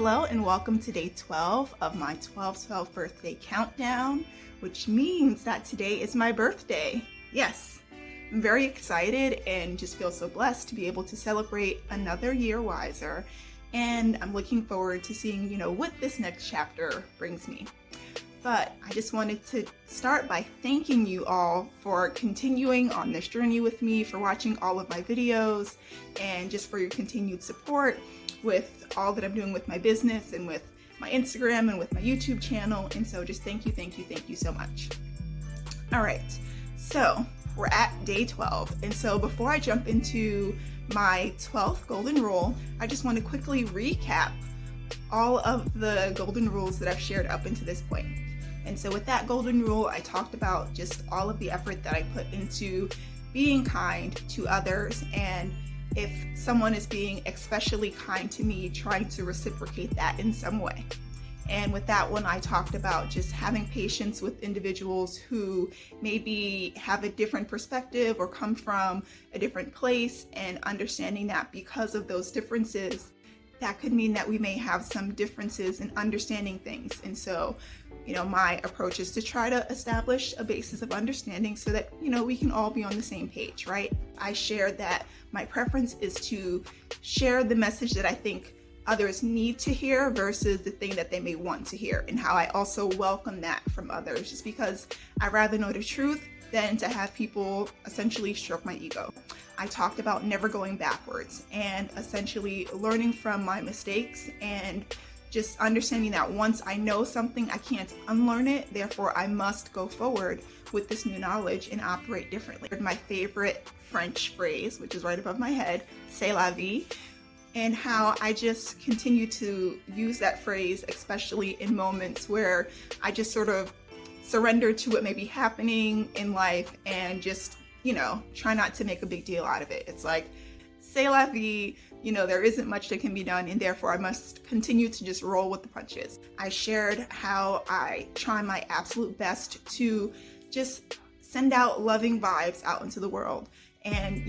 Hello and welcome to day 12 of my 12/12 birthday countdown, which means that today is my birthday. Yes, I'm very excited and just feel so blessed to be able to celebrate another year wiser. And I'm looking forward to seeing, what this next chapter brings me. But I just wanted to start by thanking you all for continuing on this journey with me, for watching all of my videos, and just for your continued support with all that I'm doing with my business and with my Instagram and with my YouTube channel. And so just thank you so much. All right, so we're at day 12. And so before I jump into my 12th golden rule, I just want to quickly recap all of the golden rules that I've shared up until this point. And so with that golden rule, I talked about just all of the effort that I put into being kind to others, and if someone is being especially kind to me, trying to reciprocate that in some way. And with that one, I talked about just having patience with individuals who maybe have a different perspective or come from a different place, and understanding that because of those differences, that could mean that we may have some differences in understanding things. And so, my approach is to try to establish a basis of understanding so that, we can all be on the same page, right? I shared that my preference is to share the message that I think others need to hear versus the thing that they may want to hear, and how I also welcome that from others, just because I'd rather know the truth than to have people essentially stroke my ego. I talked about never going backwards and essentially learning from my mistakes, and just understanding that once I know something, I can't unlearn it. Therefore, I must go forward with this new knowledge and operate differently. My favorite French phrase, which is right above my head, c'est la vie, and how I just continue to use that phrase, especially in moments where I just sort of surrender to what may be happening in life and just, try not to make a big deal out of it. It's like, c'est la vie, there isn't much that can be done, and therefore I must continue to just roll with the punches. I shared how I try my absolute best to just send out loving vibes out into the world, and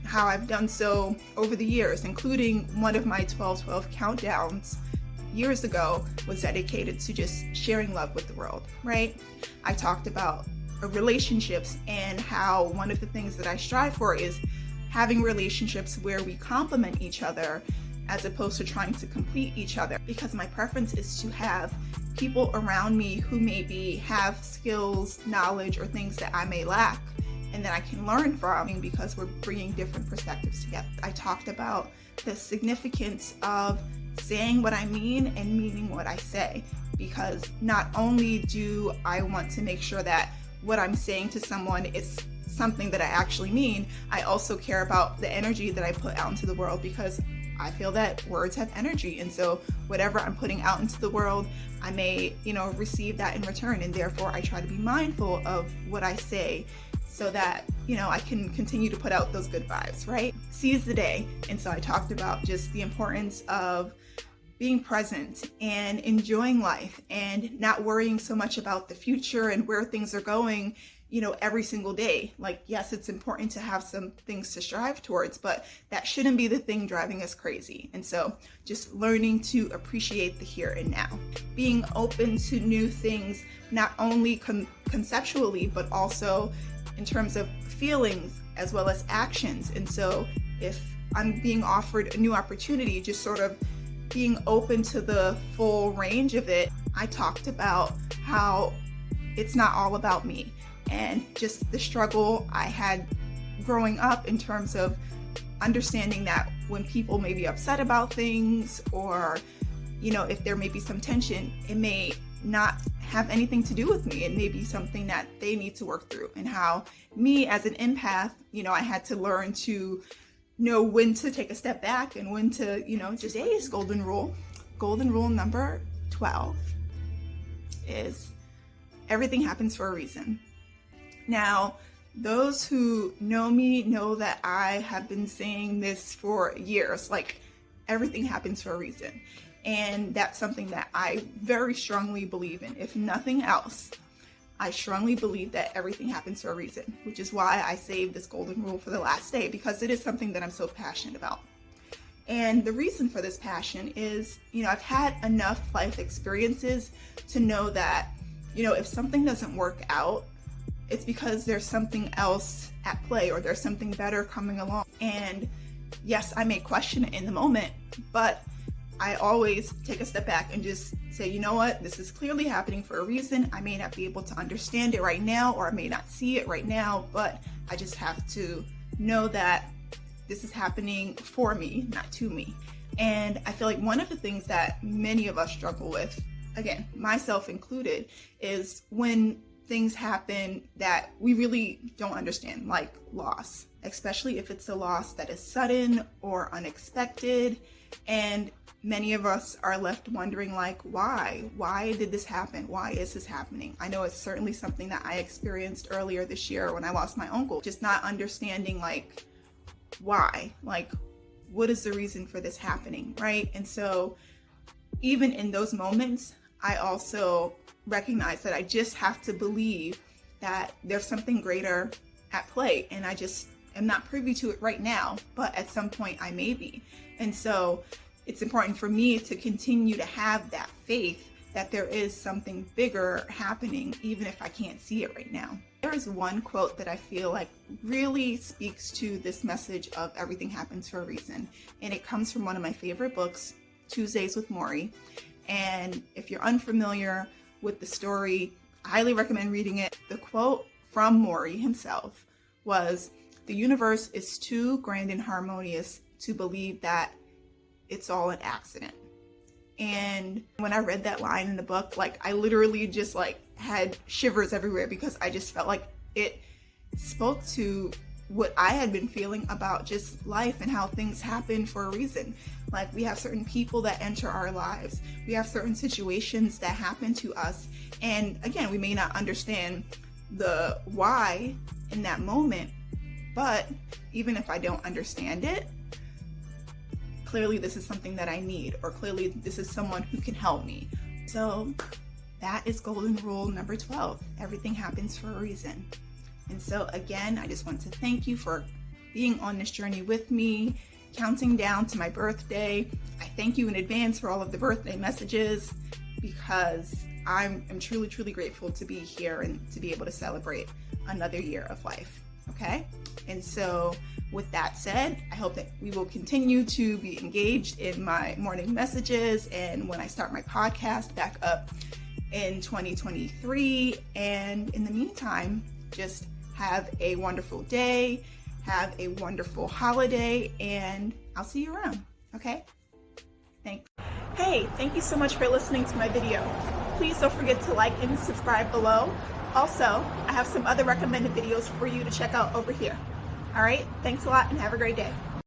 how I've done so over the years, including one of my 12/12 countdowns years ago was dedicated to just sharing love with the world, right? I talked about relationships and how one of the things that I strive for is having relationships where we complement each other as opposed to trying to complete each other, because my preference is to have people around me who maybe have skills, knowledge, or things that I may lack and that I can learn from, because we're bringing different perspectives together. I talked about the significance of saying what I mean and meaning what I say, because not only do I want to make sure that what I'm saying to someone is something that I actually mean, I also care about the energy that I put out into the world, because I feel that words have energy. And so whatever I'm putting out into the world, I may, receive that in return. And therefore I try to be mindful of what I say so that, I can continue to put out those good vibes, right? Seize the day. And so I talked about just the importance of being present and enjoying life and not worrying so much about the future and where things are going, every single day. Like, yes, it's important to have some things to strive towards, but that shouldn't be the thing driving us crazy. And so just learning to appreciate the here and now, being open to new things, not only conceptually, but also in terms of feelings as well as actions. And so if I'm being offered a new opportunity, just sort of being open to the full range of it. I talked about how it's not all about me, and just the struggle I had growing up in terms of understanding that when people may be upset about things, or if there may be some tension, it may not have anything to do with me. It may be something that they need to work through, and how me as an empath, I had to learn to know when to take a step back and when to, today's golden rule number 12 is everything happens for a reason. Now, those who know me know that I have been saying this for years, like everything happens for a reason. And that's something that I very strongly believe in. If nothing else, I strongly believe that everything happens for a reason, which is why I saved this golden rule for the last day, because it is something that I'm so passionate about. And the reason for this passion is, I've had enough life experiences to know that, if something doesn't work out, it's because there's something else at play or there's something better coming along. And yes, I may question it in the moment, but I always take a step back and just say, you know what, this is clearly happening for a reason. I may not be able to understand it right now, or I may not see it right now, but I just have to know that this is happening for me, not to me. And I feel like one of the things that many of us struggle with, again, myself included, is when things happen that we really don't understand, like loss, especially if it's a loss that is sudden or unexpected. And many of us are left wondering, like, why did this happen? Why is this happening? I know it's certainly something that I experienced earlier this year when I lost my uncle, just not understanding, like, why, like, what is the reason for this happening, right? And so even in those moments, I also recognize that I just have to believe that there's something greater at play, and I just am not privy to it right now, but at some point I may be. And so it's important for me to continue to have that faith that there is something bigger happening, even if I can't see it right now. There is one quote that I feel like really speaks to this message of everything happens for a reason. And it comes from one of my favorite books, Tuesdays with Morrie. And if you're unfamiliar with the story, I highly recommend reading it. The quote from Morrie himself was, "The universe is too grand and harmonious to believe that it's all an accident." And when I read that line in the book, like, I literally just had shivers everywhere, because I just felt like it spoke to what I had been feeling about just life and how things happen for a reason. Like, we have certain people that enter our lives. We have certain situations that happen to us. And again, we may not understand the why in that moment, but even if I don't understand it, clearly this is something that I need, or clearly this is someone who can help me. So that is golden rule number 12. Everything happens for a reason. And so again, I just want to thank you for being on this journey with me, counting down to my birthday. I thank you in advance for all of the birthday messages, because I'm truly, truly grateful to be here and to be able to celebrate another year of life. Okay? And so with that said, I hope that we will continue to be engaged in my morning messages and when I start my podcast back up in 2023. And in the meantime, just have a wonderful day, have a wonderful holiday, and I'll see you around. Okay? Thanks. Hey, thank you so much for listening to my video. Please don't forget to like and subscribe below. Also, I have some other recommended videos for you to check out over here. All right, thanks a lot and have a great day.